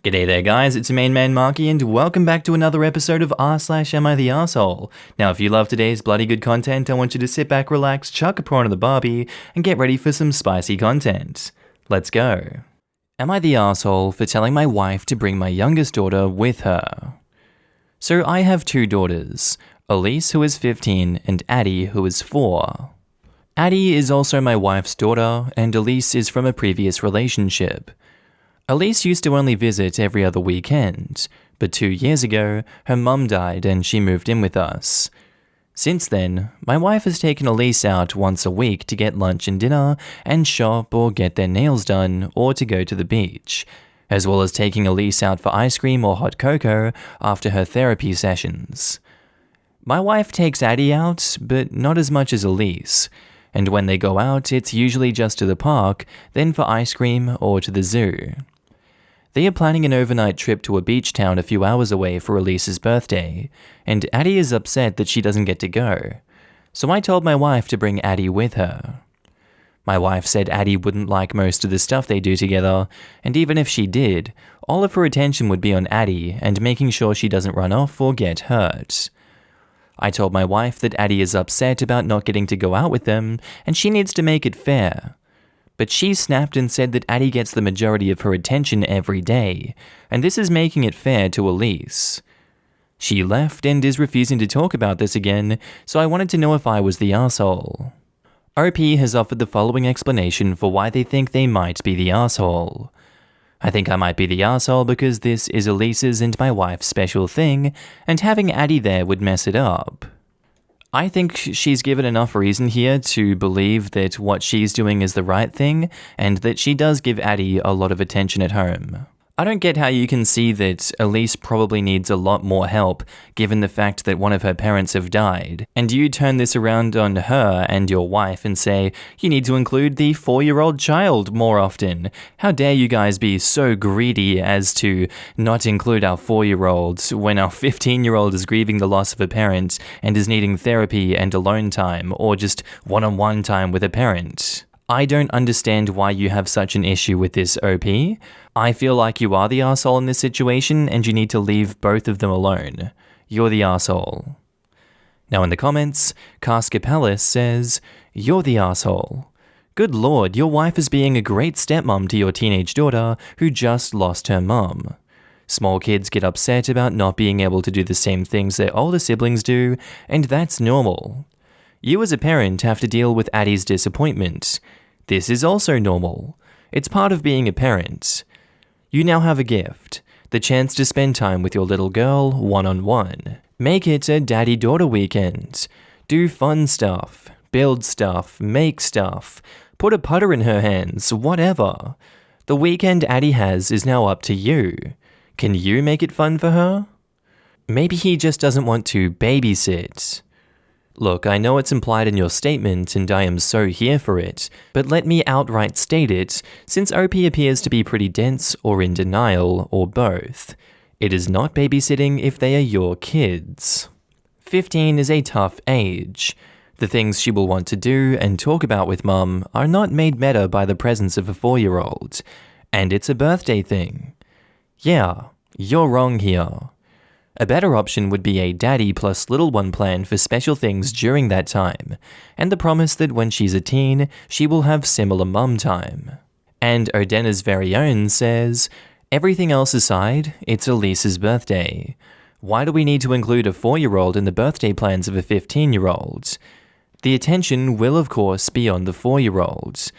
G'day there guys, it's your main man Markee and welcome back to another episode of r/AmITheA Arsehole. Now if you love today's bloody good content, I want you to sit back, relax, chuck a prawn on the barbie, and get ready for some spicy content. Let's go. Am I the arsehole for telling my wife to bring my youngest daughter with her? So I have two daughters, Elise who is 15 and Addie who is 4. Addie is also my wife's daughter and Elise is from a previous relationship. Elise used to only visit every other weekend, but 2 years ago, her mum died and she moved in with us. Since then, my wife has taken Elise out once a week to get lunch and dinner, and shop or get their nails done, or to go to the beach, as well as taking Elise out for ice cream or hot cocoa after her therapy sessions. My wife takes Addie out, but not as much as Elise, and when they go out, it's usually just to the park, then for ice cream or to the zoo. They are planning an overnight trip to a beach town a few hours away for Elise's birthday, and Addie is upset that she doesn't get to go. So I told my wife to bring Addie with her. My wife said Addie wouldn't like most of the stuff they do together, and even if she did, all of her attention would be on Addie and making sure she doesn't run off or get hurt. I told my wife that Addie is upset about not getting to go out with them, and she needs to make it fair. But she snapped and said that Addie gets the majority of her attention every day, and this is making it fair to Elise. She left and is refusing to talk about this again, so I wanted to know if I was the arsehole. OP has offered the following explanation for why they think they might be the arsehole. I think I might be the arsehole because this is Elise's and my wife's special thing, and having Addie there would mess it up. I think she's given enough reason here to believe that what she's doing is the right thing, and that she does give Addie a lot of attention at home. I don't get how you can see that Elise probably needs a lot more help, given the fact that one of her parents have died, and you turn this around on her and your wife and say, you need to include the 4-year-old child more often. How dare you guys be so greedy as to not include our 4-year-old when our 15-year-old is grieving the loss of a parent and is needing therapy and alone time, or just one-on-one time with a parent. I don't understand why you have such an issue with this, OP. I feel like you are the arsehole in this situation and you need to leave both of them alone. You're the arsehole. Now in the comments, Cascapelis says, you're the arsehole. Good lord, your wife is being a great stepmom to your teenage daughter who just lost her mum. Small kids get upset about not being able to do the same things their older siblings do, and that's normal. You as a parent have to deal with Addie's disappointment. This is also normal. It's part of being a parent. You now have a gift, the chance to spend time with your little girl one-on-one. Make it a daddy-daughter weekend. Do fun stuff, build stuff, make stuff, put a putter in her hands, whatever. The weekend Addie has is now up to you. Can you make it fun for her? Maybe he just doesn't want to babysit. Look, I know it's implied in your statement and I am so here for it, but let me outright state it, since OP appears to be pretty dense or in denial, or both. It is not babysitting if they are your kids. 15 is a tough age. The things she will want to do and talk about with mum are not made better by the presence of a 4-year-old, and it's a birthday thing. Yeah, you're wrong here. A better option would be a daddy plus little one plan for special things during that time, and the promise that when she's a teen, she will have similar mum time. And Odena's very own says, everything else aside, it's Elise's birthday. Why do we need to include a 4-year-old in the birthday plans of a 15-year-old? The attention will of course be on the 4-year-old.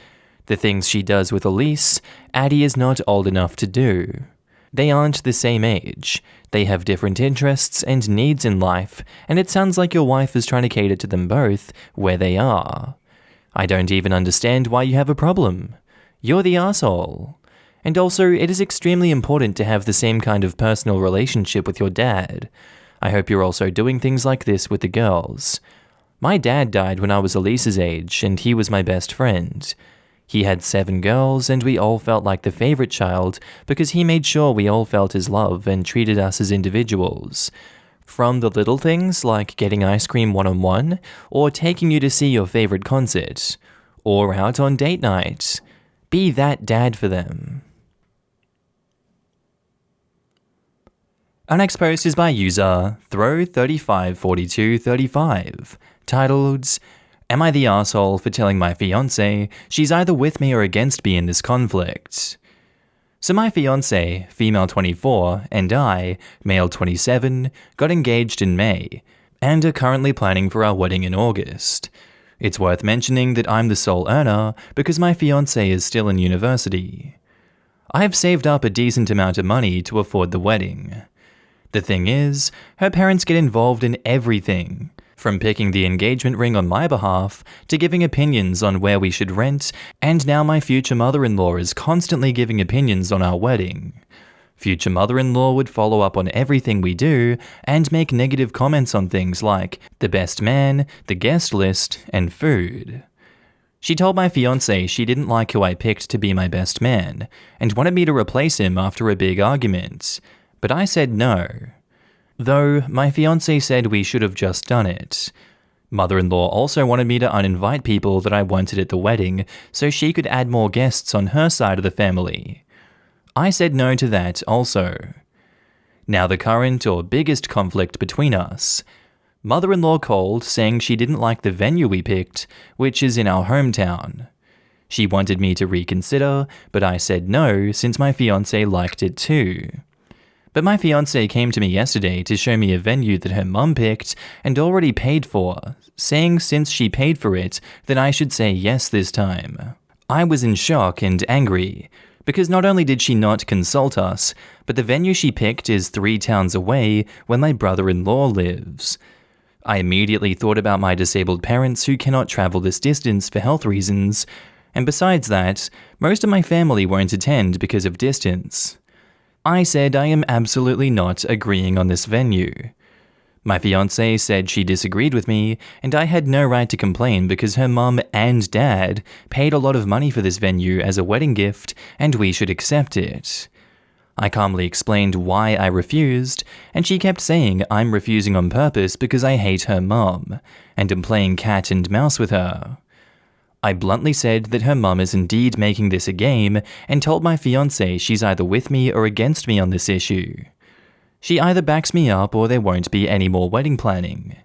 The things she does with Elise, Addie is not old enough to do. They aren't the same age. They have different interests and needs in life, and it sounds like your wife is trying to cater to them both where they are. I don't even understand why you have a problem. You're the arsehole. And also, it is extremely important to have the same kind of personal relationship with your dad. I hope you're also doing things like this with the girls. My dad died when I was Elise's age, and he was my best friend. He had 7 girls, and we all felt like the favorite child because he made sure we all felt his love and treated us as individuals. From the little things like getting ice cream one-on-one, or taking you to see your favorite concert, or out on date night. Be that dad for them. Our next post is by user Throw354235, titled, Am I the asshole for telling my fiancé she's either with me or against me in this conflict? So my fiancé, female 24, and I, male 27, got engaged in May, and are currently planning for our wedding in August. It's worth mentioning that I'm the sole earner because my fiancé is still in university. I have saved up a decent amount of money to afford the wedding. The thing is, her parents get involved in everything, from picking the engagement ring on my behalf to giving opinions on where we should rent, and now my future mother-in-law is constantly giving opinions on our wedding. Future mother-in-law would follow up on everything we do and make negative comments on things like the best man, the guest list, and food. She told my fiancé she didn't like who I picked to be my best man, and wanted me to replace him after a big argument. But I said no. Though, my fiancé said we should have just done it. Mother-in-law also wanted me to uninvite people that I wanted at the wedding so she could add more guests on her side of the family. I said no to that also. Now the current or biggest conflict between us. Mother-in-law called saying she didn't like the venue we picked, which is in our hometown. She wanted me to reconsider, but I said no since my fiancé liked it too. But my fiancé came to me yesterday to show me a venue that her mum picked and already paid for, saying since she paid for it, then I should say yes this time. I was in shock and angry, because not only did she not consult us, but the venue she picked is 3 towns away where my brother-in-law lives. I immediately thought about my disabled parents who cannot travel this distance for health reasons, and besides that, most of my family won't attend because of distance. I said I am absolutely not agreeing on this venue. My fiancé said she disagreed with me, and I had no right to complain because her mum and dad paid a lot of money for this venue as a wedding gift, and we should accept it. I calmly explained why I refused, and she kept saying I'm refusing on purpose because I hate her mum, and am playing cat and mouse with her. I bluntly said that her mum is indeed making this a game, and told my fiancé she's either with me or against me on this issue. She either backs me up or there won't be any more wedding planning.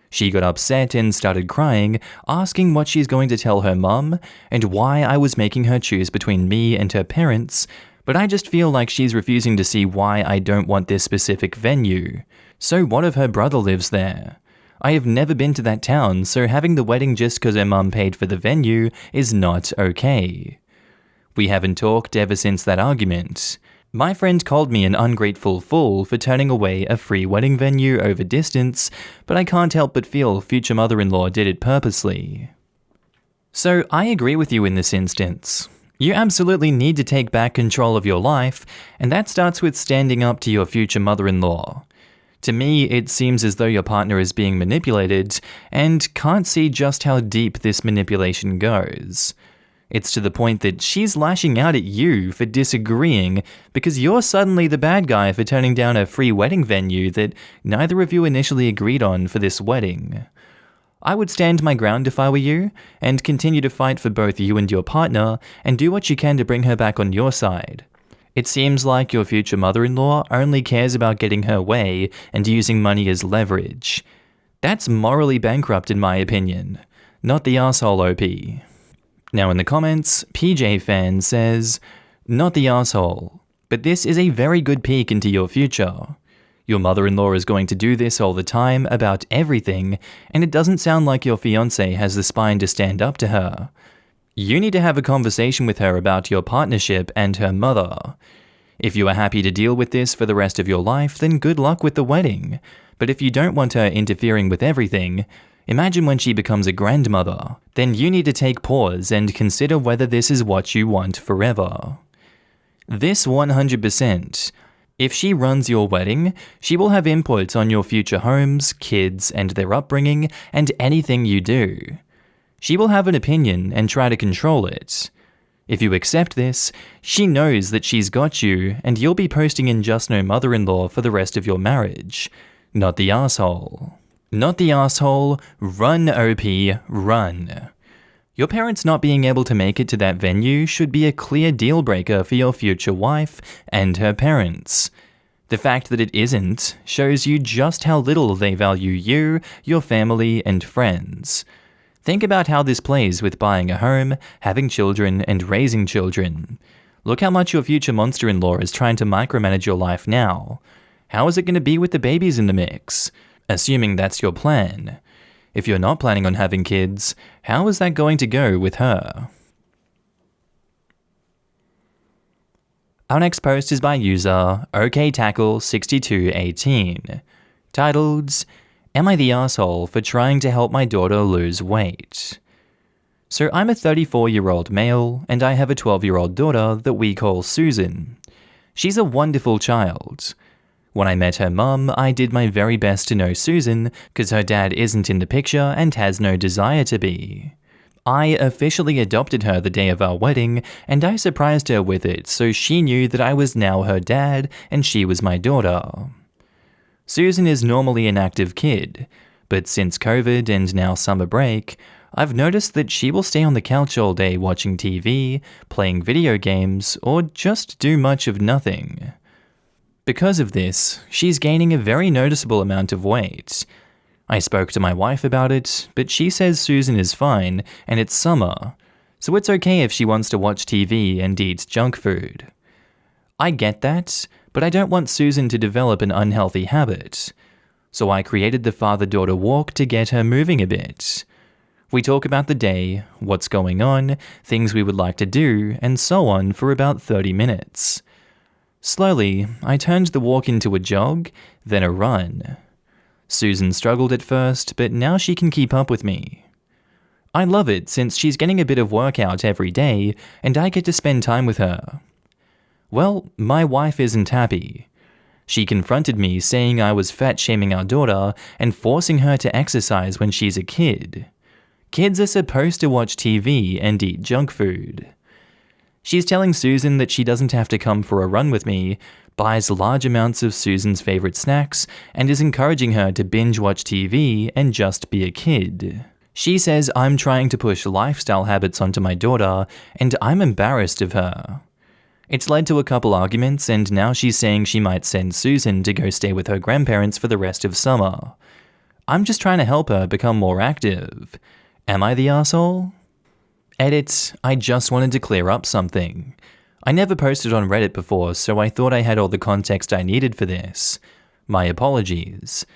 She got upset and started crying, asking what she's going to tell her mum, and why I was making her choose between me and her parents, but I just feel like she's refusing to see why I don't want this specific venue. So what if her brother lives there? I have never been to that town, so having the wedding just because her mum paid for the venue is not okay. We haven't talked ever since that argument. My friend called me an ungrateful fool for turning away a free wedding venue over distance, but I can't help but feel future mother-in-law did it purposely. So I agree with you in this instance. You absolutely need to take back control of your life, and that starts with standing up to your future mother-in-law. To me, it seems as though your partner is being manipulated, and can't see just how deep this manipulation goes. It's to the point that she's lashing out at you for disagreeing because you're suddenly the bad guy for turning down a free wedding venue that neither of you initially agreed on for this wedding. I would stand my ground if I were you, and continue to fight for both you and your partner, and do what you can to bring her back on your side. It seems like your future mother-in-law only cares about getting her way and using money as leverage. That's morally bankrupt in my opinion, not the asshole OP. Now in the comments, PJ Fan says, not the asshole, but this is a very good peek into your future. Your mother-in-law is going to do this all the time about everything, and it doesn't sound like your fiancé has the spine to stand up to her. You need to have a conversation with her about your partnership and her mother. If you are happy to deal with this for the rest of your life, then good luck with the wedding. But if you don't want her interfering with everything, imagine when she becomes a grandmother. Then you need to take pause and consider whether this is what you want forever. This 100%. If she runs your wedding, she will have input on your future homes, kids, and their upbringing, and anything you do. She will have an opinion and try to control it. If you accept this, she knows that she's got you, and you'll be posting in Just No Mother-in-Law for the rest of your marriage. Not the asshole. Not the asshole, run OP, run. Your parents not being able to make it to that venue should be a clear deal breaker for your future wife and her parents. The fact that it isn't shows you just how little they value you, your family, and friends. Think about how this plays with buying a home, having children, and raising children. Look how much your future monster-in-law is trying to micromanage your life now. How is it going to be with the babies in the mix? Assuming that's your plan. If you're not planning on having kids, how is that going to go with her? Our next post is by user OKTackle6218, titled, Am I the asshole for trying to help my daughter lose weight? So I'm a 34-year-old male, and I have a 12-year-old daughter that we call Susan. She's a wonderful child. When I met her mum, I did my very best to know Susan, because her dad isn't in the picture and has no desire to be. I officially adopted her the day of our wedding, and I surprised her with it so she knew that I was now her dad and she was my daughter. Susan is normally an active kid, but since COVID and now summer break, I've noticed that she will stay on the couch all day watching TV, playing video games, or just do much of nothing. Because of this, she's gaining a very noticeable amount of weight. I spoke to my wife about it, but she says Susan is fine and it's summer, so it's okay if she wants to watch TV and eat junk food. I get that, but I don't want Susan to develop an unhealthy habit. So I created the father-daughter walk to get her moving a bit. We talk about the day, what's going on, things we would like to do, and so on for about 30 minutes. Slowly, I turned the walk into a jog, then a run. Susan struggled at first, but now she can keep up with me. I love it since she's getting a bit of workout every day, and I get to spend time with her. Well, my wife isn't happy. She confronted me saying I was fat-shaming our daughter and forcing her to exercise when she's a kid. Kids are supposed to watch TV and eat junk food. She's telling Susan that she doesn't have to come for a run with me, buys large amounts of Susan's favorite snacks, and is encouraging her to binge-watch TV and just be a kid. She says I'm trying to push lifestyle habits onto my daughter, and I'm embarrassed of her. It's led to a couple arguments, and now she's saying she might send Susan to go stay with her grandparents for the rest of summer. I'm just trying to help her become more active. Am I the asshole? Edit, I just wanted to clear up something. I never posted on Reddit before, so I thought I had all the context I needed for this. My apologies.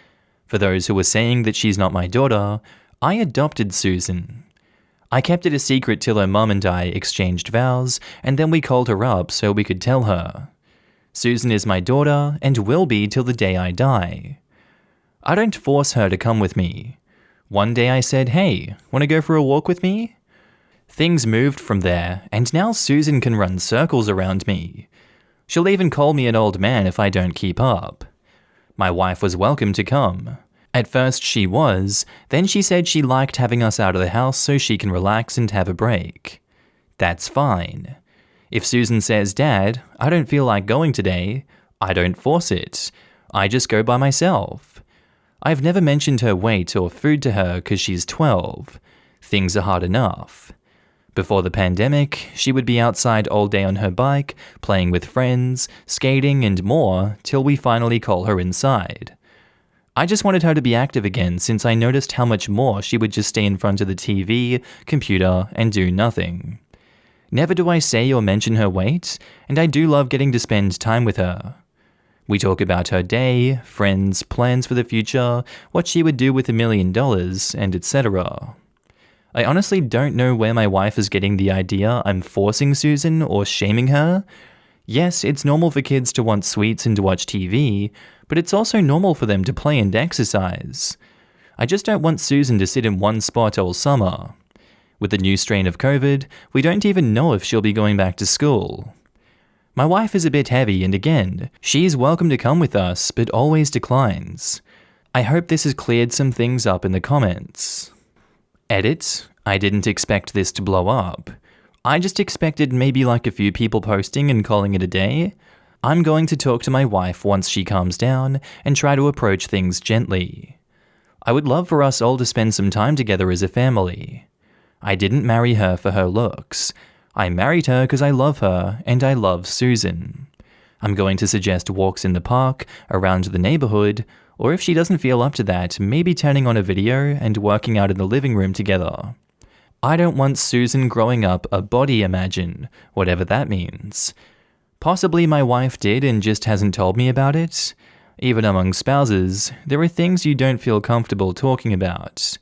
For those who were saying that she's not my daughter, I adopted Susan. I kept it a secret till her mum and I exchanged vows, and then we called her up so we could tell her. Susan is my daughter, and will be till the day I die. I don't force her to come with me. One day I said, hey, wanna go for a walk with me? Things moved from there, and now Susan can run circles around me. She'll even call me an old man if I don't keep up. My wife was welcome to come. At first she was, then she said she liked having us out of the house so she can relax and have a break. That's fine. If Susan says, Dad, I don't feel like going today, I don't force it. I just go by myself. I've never mentioned her weight or food to her because she's 12. Things are hard enough. Before the pandemic, she would be outside all day on her bike, playing with friends, skating and more, till we finally call her inside. I just wanted her to be active again since I noticed how much more she would just stay in front of the TV, computer, and do nothing. Never do I say or mention her weight, and I do love getting to spend time with her. We talk about her day, friends, plans for the future, what she would do with $1 million, and etc. I honestly don't know where my wife is getting the idea I'm forcing Susan or shaming her. Yes, it's normal for kids to want sweets and to watch TV, but it's also normal for them to play and exercise. I just don't want Susan to sit in one spot all summer. With the new strain of COVID, we don't even know if she'll be going back to school. My wife is a bit heavy, and again, she's welcome to come with us, but always declines. I hope this has cleared some things up in the comments. Edit, I didn't expect this to blow up. I just expected maybe like a few people posting and calling it a day. I'm going to talk to my wife once she calms down and try to approach things gently. I would love for us all to spend some time together as a family. I didn't marry her for her looks. I married her because I love her and I love Susan. I'm going to suggest walks in the park, around the neighborhood, or if she doesn't feel up to that, maybe turning on a video and working out in the living room together. I don't want Susan growing up a body imagine, whatever that means. Possibly my wife did and just hasn't told me about it. Even among spouses, there are things you don't feel comfortable talking about.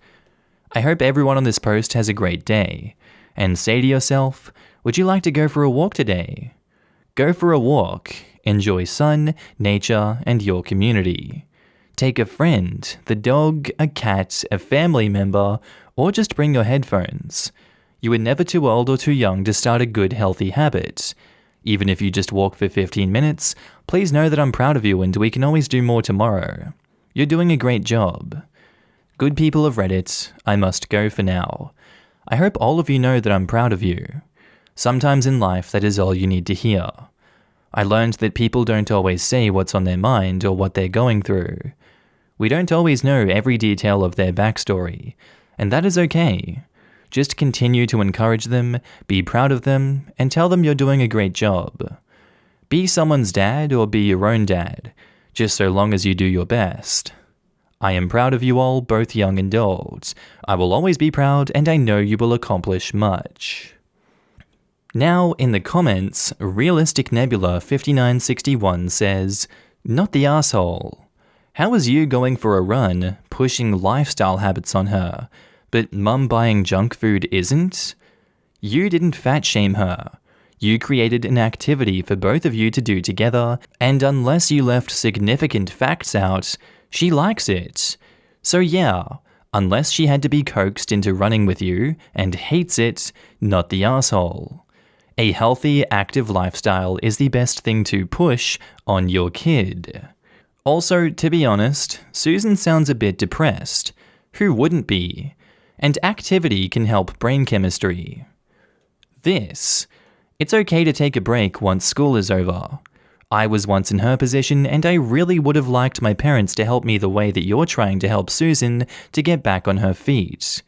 I hope everyone on this post has a great day. And say to yourself, would you like to go for a walk today? Go for a walk. Enjoy sun, nature, and your community. Take a friend, the dog, a cat, a family member, or just bring your headphones. You are never too old or too young to start a good, healthy habit. Even if you just walk for 15 minutes, please know that I'm proud of you and we can always do more tomorrow. You're doing a great job. Good people of Reddit, I must go for now. I hope all of you know that I'm proud of you. Sometimes in life, that is all you need to hear. I learned that people don't always say what's on their mind or what they're going through. We don't always know every detail of their backstory, and that is okay. Just continue to encourage them, be proud of them, and tell them you're doing a great job. Be someone's dad or be your own dad, just so long as you do your best. I am proud of you all, both young and old. I will always be proud, and I know you will accomplish much. Now, in the comments, Realistic Nebula 5961 says, "Not the asshole. How is you going for a run, pushing lifestyle habits on her, but mum buying junk food isn't? You didn't fat shame her. You created an activity for both of you to do together, and unless you left significant facts out, she likes it. So yeah, unless she had to be coaxed into running with you and hates it, not the asshole. A healthy, active lifestyle is the best thing to push on your kid." Also, to be honest, Susan sounds a bit depressed. Who wouldn't be? And activity can help brain chemistry. This. It's okay to take a break once school is over. I was once in her position and I really would have liked my parents to help me the way that you're trying to help Susan to get back on her feet.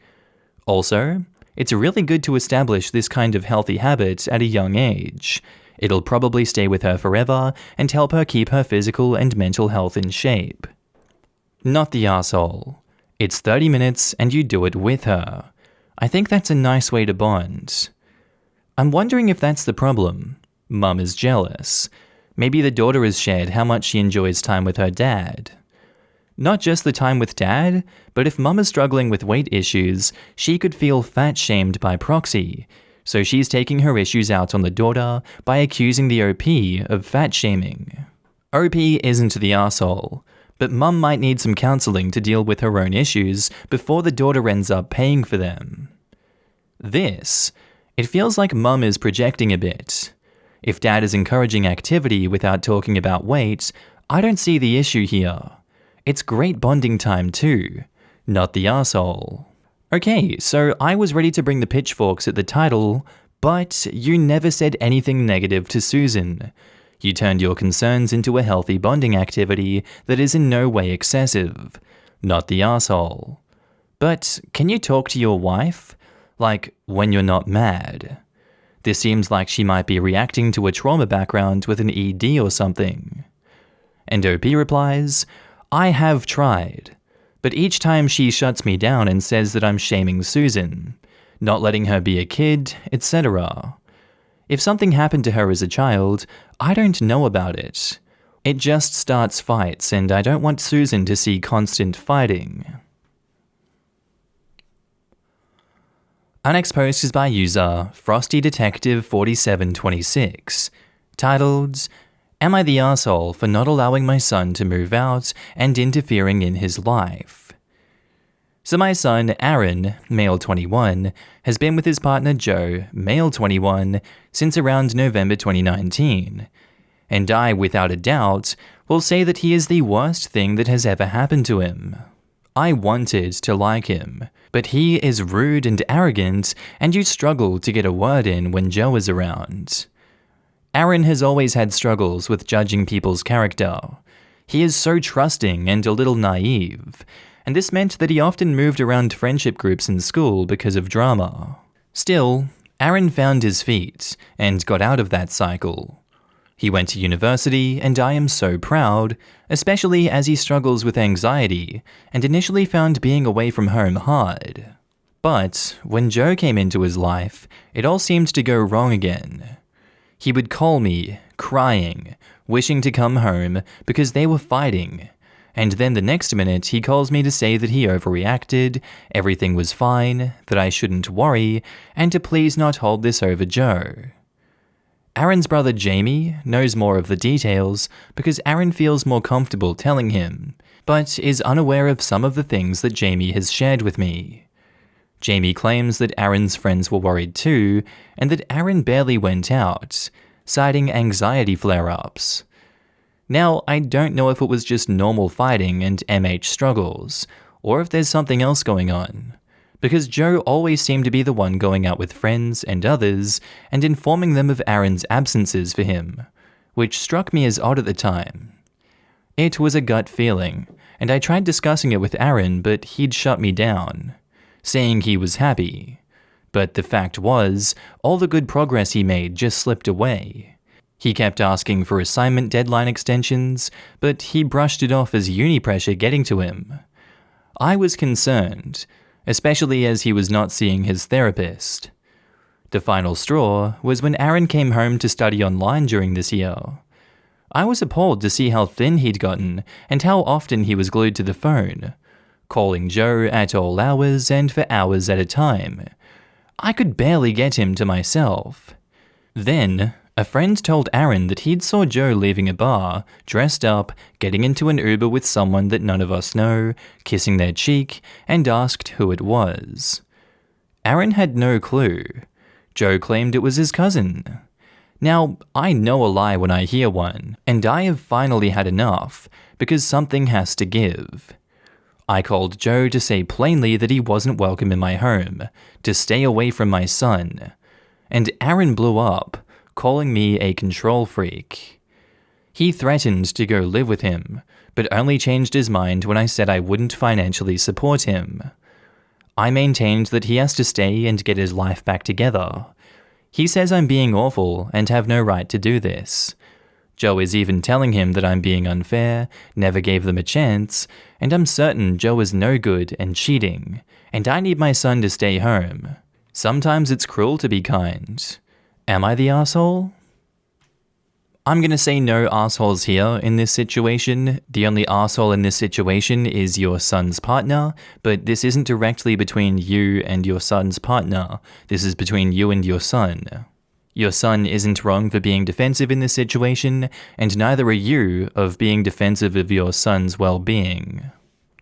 Also, it's really good to establish this kind of healthy habit at a young age. It'll probably stay with her forever and help her keep her physical and mental health in shape. Not the asshole. It's 30 minutes and you do it with her. I think that's a nice way to bond. I'm wondering if that's the problem. Mum is jealous. Maybe the daughter has shared how much she enjoys time with her dad. Not just the time with dad, but if mum is struggling with weight issues, she could feel fat-shamed by proxy. So she's taking her issues out on the daughter by accusing the OP of fat-shaming. OP isn't the arsehole, but mum might need some counselling to deal with her own issues before the daughter ends up paying for them. It feels like mum is projecting a bit. If dad is encouraging activity without talking about weight, I don't see the issue here. It's great bonding time too, not the arsehole. Okay, so I was ready to bring the pitchforks at the title, but you never said anything negative to Susan. You turned your concerns into a healthy bonding activity that is in no way excessive, not the arsehole. But can you talk to your wife? Like, when you're not mad. This seems like she might be reacting to a trauma background with an ED or something. And OP replies, "I have tried. But each time she shuts me down and says that I'm shaming Susan, not letting her be a kid, etc. If something happened to her as a child, I don't know about it. It just starts fights, and I don't want Susan to see constant fighting." Our next post is by user FrostyDetective4726, titled, "Am I the asshole for not allowing my son to move out and interfering in his life?" So my son, Aaron, male 21, has been with his partner Joe, male 21, since around November 2019. And I, without a doubt, will say that he is the worst thing that has ever happened to him. I wanted to like him, but he is rude and arrogant, and you struggle to get a word in when Joe is around. Aaron has always had struggles with judging people's character. He is so trusting and a little naive, and this meant that he often moved around friendship groups in school because of drama. Still, Aaron found his feet and got out of that cycle. He went to university, and I am so proud, especially as he struggles with anxiety and initially found being away from home hard. But when Joe came into his life, it all seemed to go wrong again. He would call me, crying, wishing to come home because they were fighting. And then the next minute he calls me to say that he overreacted, everything was fine, that I shouldn't worry, and to please not hold this over Joe. Aaron's brother Jamie knows more of the details because Aaron feels more comfortable telling him, but is unaware of some of the things that Jamie has shared with me. Jamie claims that Aaron's friends were worried too, and that Aaron barely went out, citing anxiety flare-ups. Now, I don't know if it was just normal fighting and MH struggles, or if there's something else going on, because Joe always seemed to be the one going out with friends and others and informing them of Aaron's absences for him, which struck me as odd at the time. It was a gut feeling, and I tried discussing it with Aaron, but he'd shut me down, saying he was happy. But the fact was, all the good progress he made just slipped away. He kept asking for assignment deadline extensions, but he brushed it off as uni pressure getting to him. I was concerned, especially as he was not seeing his therapist. The final straw was when Aaron came home to study online during this year. I was appalled to see how thin he'd gotten and how often he was glued to the phone, calling Joe at all hours and for hours at a time. I could barely get him to myself. Then, a friend told Aaron that he'd saw Joe leaving a bar, dressed up, getting into an Uber with someone that none of us know, kissing their cheek, and asked who it was. Aaron had no clue. Joe claimed it was his cousin. Now, I know a lie when I hear one, and I have finally had enough, because something has to give. I called Joe to say plainly that he wasn't welcome in my home, to stay away from my son. And Aaron blew up, calling me a control freak. He threatened to go live with him, but only changed his mind when I said I wouldn't financially support him. I maintained that he has to stay and get his life back together. He says I'm being awful and have no right to do this. Joe is even telling him that I'm being unfair, never gave them a chance, and I'm certain Joe is no good and cheating, and I need my son to stay home. Sometimes it's cruel to be kind. Am I the asshole? I'm gonna say no assholes here in this situation. The only asshole in this situation is your son's partner, but this isn't directly between you and your son's partner. This is between you and your son. Your son isn't wrong for being defensive in this situation, and neither are you of being defensive of your son's well-being.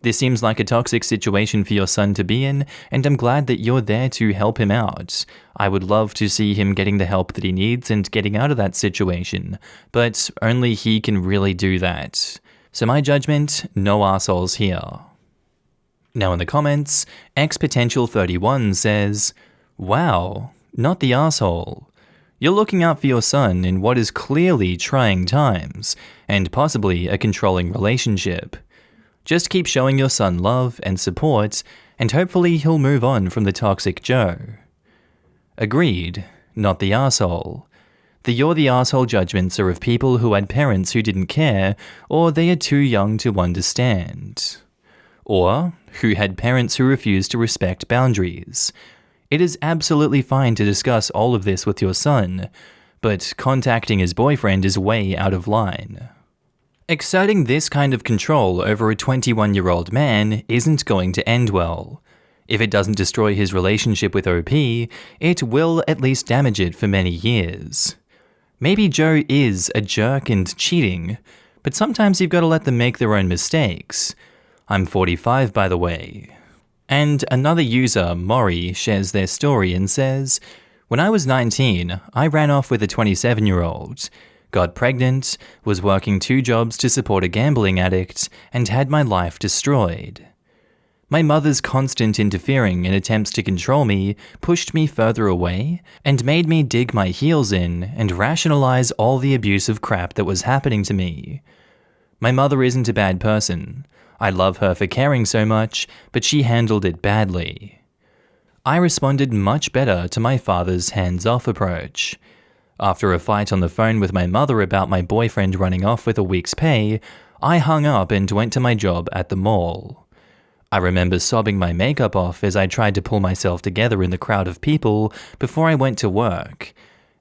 This seems like a toxic situation for your son to be in, and I'm glad that you're there to help him out. I would love to see him getting the help that he needs and getting out of that situation, but only he can really do that. So my judgment, no assholes here. Now in the comments, XPotential31 says, "Wow, not the asshole. You're looking out for your son in what is clearly trying times, and possibly a controlling relationship. Just keep showing your son love and support, and hopefully he'll move on from the toxic Joe." Agreed, not the asshole. The "you're the asshole" judgments are of people who had parents who didn't care, or they are too young to understand. Or who had parents who refused to respect boundaries. It is absolutely fine to discuss all of this with your son, but contacting his boyfriend is way out of line. Exerting this kind of control over a 21-year-old man isn't going to end well. If it doesn't destroy his relationship with OP, it will at least damage it for many years. Maybe Joe is a jerk and cheating, but sometimes you've got to let them make their own mistakes. I'm 45, by the way. And another user, Markee, shares their story and says, "When I was 19, I ran off with a 27-year-old. Got pregnant, was working 2 jobs to support a gambling addict, and had my life destroyed. My mother's constant interfering in attempts to control me pushed me further away and made me dig my heels in and rationalize all the abusive crap that was happening to me. My mother isn't a bad person. I love her for caring so much, but she handled it badly. I responded much better to my father's hands-off approach. After a fight on the phone with my mother about my boyfriend running off with a week's pay, I hung up and went to my job at the mall. I remember sobbing my makeup off as I tried to pull myself together in the crowd of people before I went to work,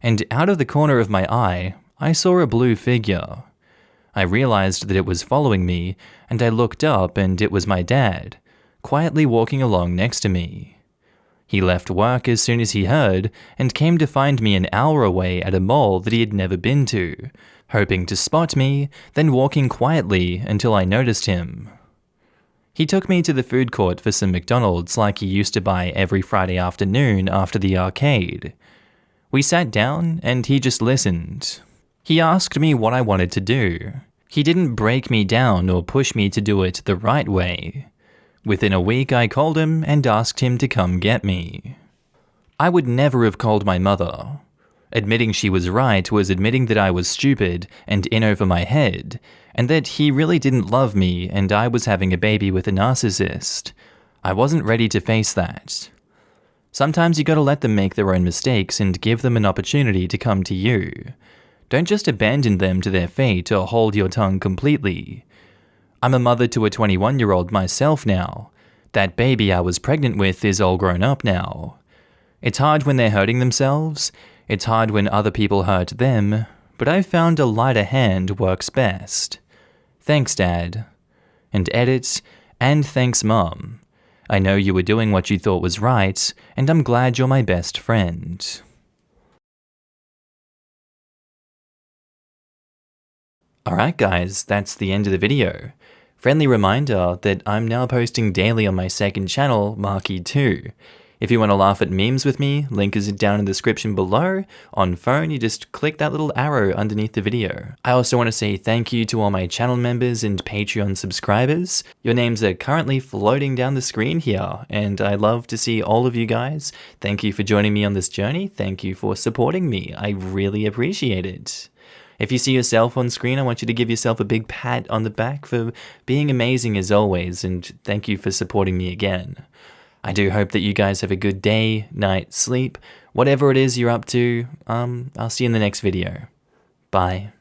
and out of the corner of my eye, I saw a blue figure. I realized that it was following me, and I looked up and it was my dad, quietly walking along next to me. He left work as soon as he heard and came to find me an hour away at a mall that he had never been to, hoping to spot me, then walking quietly until I noticed him. He took me to the food court for some McDonald's like he used to buy every Friday afternoon after the arcade. We sat down and he just listened. He asked me what I wanted to do. He didn't break me down or push me to do it the right way. Within a week, I called him and asked him to come get me. I would never have called my mother. Admitting she was right was admitting that I was stupid and in over my head, and that he really didn't love me and I was having a baby with a narcissist. I wasn't ready to face that. Sometimes you gotta let them make their own mistakes and give them an opportunity to come to you. Don't just abandon them to their fate or hold your tongue completely. I'm a mother to a 21-year-old myself now. That baby I was pregnant with is all grown up now. It's hard when they're hurting themselves. It's hard when other people hurt them. But I've found a lighter hand works best. Thanks, Dad. And edit, and thanks, Mom. I know you were doing what you thought was right, and I'm glad you're my best friend. Alright guys, that's the end of the video. Friendly reminder that I'm now posting daily on my second channel, Markee 2. If you want to laugh at memes with me, link is down in the description below. On phone, you just click that little arrow underneath the video. I also want to say thank you to all my channel members and Patreon subscribers. Your names are currently floating down the screen here, and I love to see all of you guys. Thank you for joining me on this journey. Thank you for supporting me. I really appreciate it. If you see yourself on screen, I want you to give yourself a big pat on the back for being amazing as always, and thank you for supporting me again. I do hope that you guys have a good day, night, sleep, whatever it is you're up to. I'll see you in the next video. Bye.